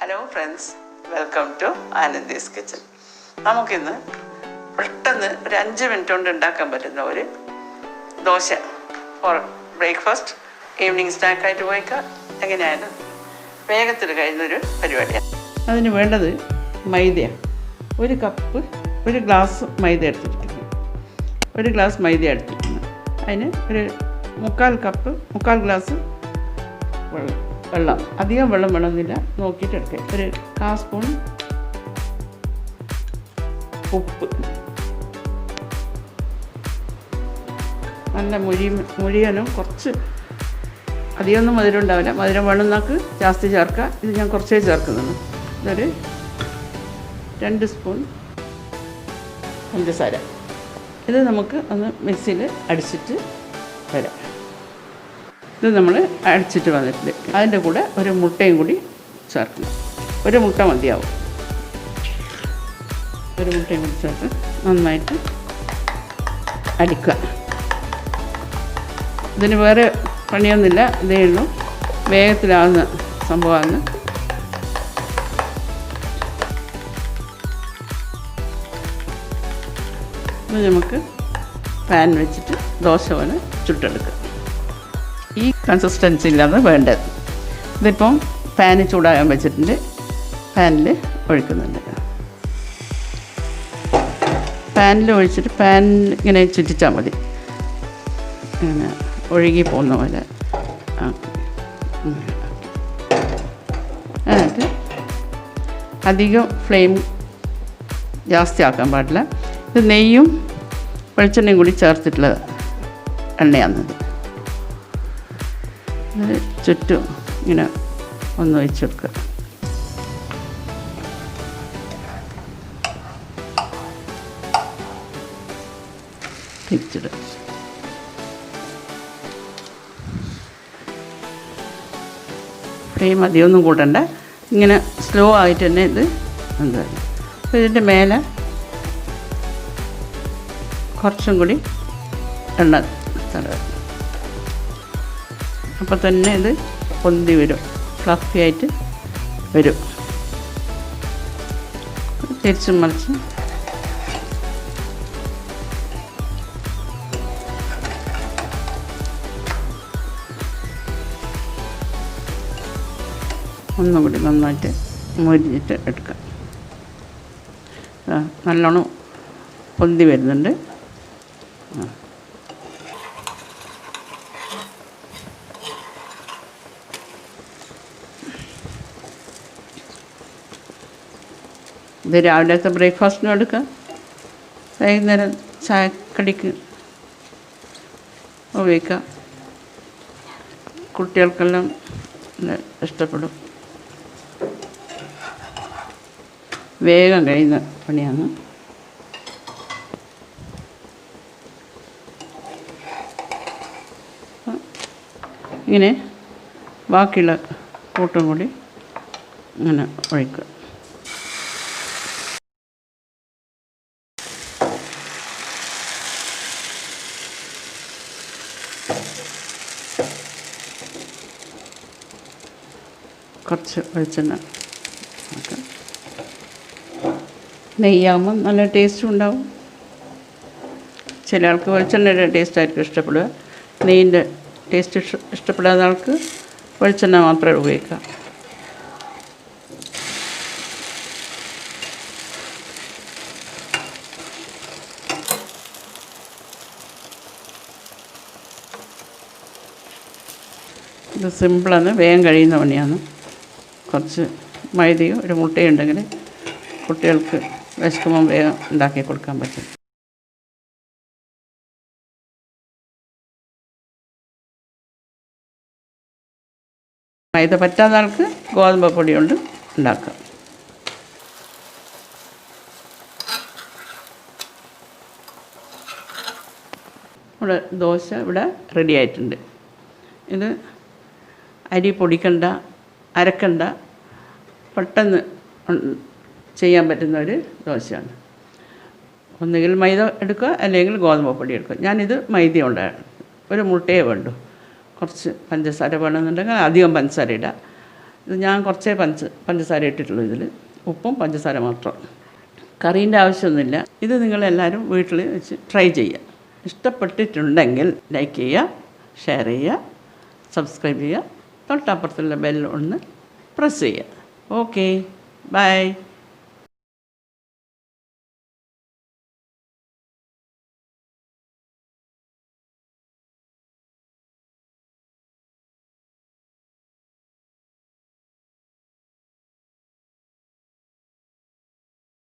Hello friends, welcome to Anandi's kitchen. നമുക്കിന്ന് പെട്ടെന്ന് ഒരു 5 മിനിറ്റ് കൊണ്ട് ഉണ്ടാക്കാൻ പറ്റുന്ന ഒരു ദോശ ഫോർ ബ്രേക്ക്ഫാസ്റ്റ്, ഈവനിങ് സ്നാക്കായിട്ട് ഉപയോഗിക്കാം. എങ്ങനെയായാലും വേഗത്തിൽ കഴിയുന്നൊരു പരിപാടിയാണ്. അതിന് വേണ്ടത് മൈദയാണ്. ഒരു ഗ്ലാസ് മൈദ എടുത്തിരിക്കുന്നു. അതിന് ഒരു മുക്കാൽ ഗ്ലാസ് വെള്ളം. അധികം വെള്ളം വേണമെന്നില്ല, നോക്കിയിട്ട് എടുക്കുക. ഒരു 1/4 സ്പൂൺ ഉപ്പ്, നല്ല മുഴിയാനും കുറച്ച് അധികമൊന്നും മധുരം ഉണ്ടാവില്ല. മധുരം വേണമെന്നാക്ക് ജാസ്തി ചേർക്കുക. ഇത് ഞാൻ കുറച്ചേ ചേർക്കുന്നുള്ളൂ. ഇതൊരു 2 സ്പൂൺ പഞ്ചസാര. ഇത് നമുക്ക് ഒന്ന് മിക്സിയിൽ അടിച്ചിട്ട് വരാം. ഇത് നമ്മൾ അടിച്ചിട്ട് വന്നിട്ടുണ്ട്. അതിൻ്റെ കൂടെ ഒരു മുട്ടയും കൂടി ചേർക്കണം. ഒരു മുട്ട മതിയാവും. ഒരു മുട്ടയും കൂടി ചേർത്ത് നന്നായിട്ട് അടിക്കുക. ഇതിന് വേറെ പണിയൊന്നുമില്ല, ഇതേ ഉള്ളൂ. വേഗത്തിലാവുന്ന സംഭവമാണ്. ഇത് നമുക്ക് പാൻ വെച്ചിട്ട് ദോശ പോലെ ചുട്ടെടുക്കുക. ഈ കൺസിസ്റ്റൻസിയിലാണ് വേണ്ടത്. ഇതിപ്പം പാന് ചൂടാകാൻ വെച്ചിട്ടുണ്ട്. പാനിൽ ഒഴിക്കുന്നുണ്ട്. പാനിൽ ഒഴിച്ചിട്ട് പാനിൽ ഇങ്ങനെ ചുറ്റിച്ചാൽ മതി. ഇങ്ങനെ ഒഴുകി പോകുന്ന പോലെ. എന്നിട്ട് അധികം ഫ്ലെയിം ജാസ്തി ആക്കാൻ പാടില്ല. ഇത് നെയ്യും വെളിച്ചെണ്ണയും കൂടി ചേർത്തിട്ടുള്ള എണ്ണയാണത്. ചുറ്റും ഇങ്ങനെ ഒന്ന് ഒഴിച്ച് കൊടുക്കുക. തിരിച്ചിടുക. ഫ്ലെയിം അധികമൊന്നും കൂട്ടണ്ട, ഇങ്ങനെ സ്ലോ ആയിട്ട് തന്നെ ഇത് എന്തായാലും. അപ്പോൾ ഇതിൻ്റെ മേലെ കുറച്ചും കൂടി എണ്ണ തടവുക. അപ്പോൾ തന്നെ ഇത് പൊന്തി വരും, ഫ്ലഫി ആയിട്ട് വരും. തിരിച്ചും മറിച്ച് ഒന്നും കൂടി നന്നായിട്ട് മൊരിഞ്ഞിട്ട് എടുക്കാം. നല്ലോണം പൊന്തി വരുന്നുണ്ട്. ഇത് രാവിലത്തെ ബ്രേക്ക്ഫാസ്റ്റിനും എടുക്കാം, വൈകുന്നേരം ചായക്കടിക്ക് ഉപയോഗിക്കാം. കുട്ടികൾക്കെല്ലാം ഇഷ്ടപ്പെടും. വേഗം കഴിയുന്ന പണിയാണ്. ഇങ്ങനെ ബാക്കിയുള്ള കൂട്ടും കൂടി ഇങ്ങനെ ഒഴിക്കുക. കുറച്ച് വെളിച്ചെണ്ണ ആക്കാം. നെയ്യാകുമ്പം നല്ല ടേസ്റ്റും ഉണ്ടാവും. ചില ആൾക്ക് വെളിച്ചെണ്ണയുടെ ടേസ്റ്റായിരിക്കും ഇഷ്ടപ്പെടുക. നെയ്യിൻ്റെ ടേസ്റ്റ് ഇഷ്ടപ്പെടാത്ത ആൾക്ക് വെളിച്ചെണ്ണ മാത്രമേ ഉപയോഗിക്കാം. ഇത് സിമ്പിളാണ്, വേഗം കഴിയുന്ന പണിയാണ്. കുറച്ച് മൈദയും ഒരു മുട്ടയും ഉണ്ടെങ്കിൽ കുട്ടികൾക്ക് വിശക്കുമ്പം വേഗം ഉണ്ടാക്കി കൊടുക്കാൻ പറ്റും. മൈദ പറ്റാത്ത ആൾക്ക് ഗോതമ്പ് പൊടി കൊണ്ട് ഉണ്ടാക്കാം. ഇവിടെ ദോശ ഇവിടെ റെഡി ആയിട്ടുണ്ട്. ഇത് അരി പൊടിക്കണ്ട, അരക്കണ്ട, പെട്ടെന്ന് ചെയ്യാൻ പറ്റുന്ന ഒരു ദോശയാണ്. ഒന്നുകിൽ മൈദ എടുക്കുക, അല്ലെങ്കിൽ ഗോതമ്പ് പൊടി എടുക്കുക. ഞാനിത് മൈദ കൊണ്ടാണ്. ഒരു മുട്ടയെ വേണ്ടു. കുറച്ച് പഞ്ചസാര വേണമെന്നുണ്ടെങ്കിൽ അധികം പഞ്ചസാര ഇടുക. ഇത് ഞാൻ കുറച്ചേ പഞ്ചസാര ഇട്ടിട്ടുള്ളൂ. ഇതിൽ ഉപ്പും പഞ്ചസാര മാത്രം. കറീൻ്റെ ആവശ്യമൊന്നുമില്ല. ഇത് നിങ്ങളെല്ലാവരും വീട്ടിൽ വെച്ച് ട്രൈ ചെയ്യുക. ഇഷ്ടപ്പെട്ടിട്ടുണ്ടെങ്കിൽ ലൈക്ക് ചെയ്യുക, ഷെയർ ചെയ്യുക, സബ്സ്ക്രൈബ് ചെയ്യുക, തൊട്ടപ്പുറത്തുള്ള ബെൽ ഒന്ന് പ്രസ് ചെയ്യുക. Okay, by.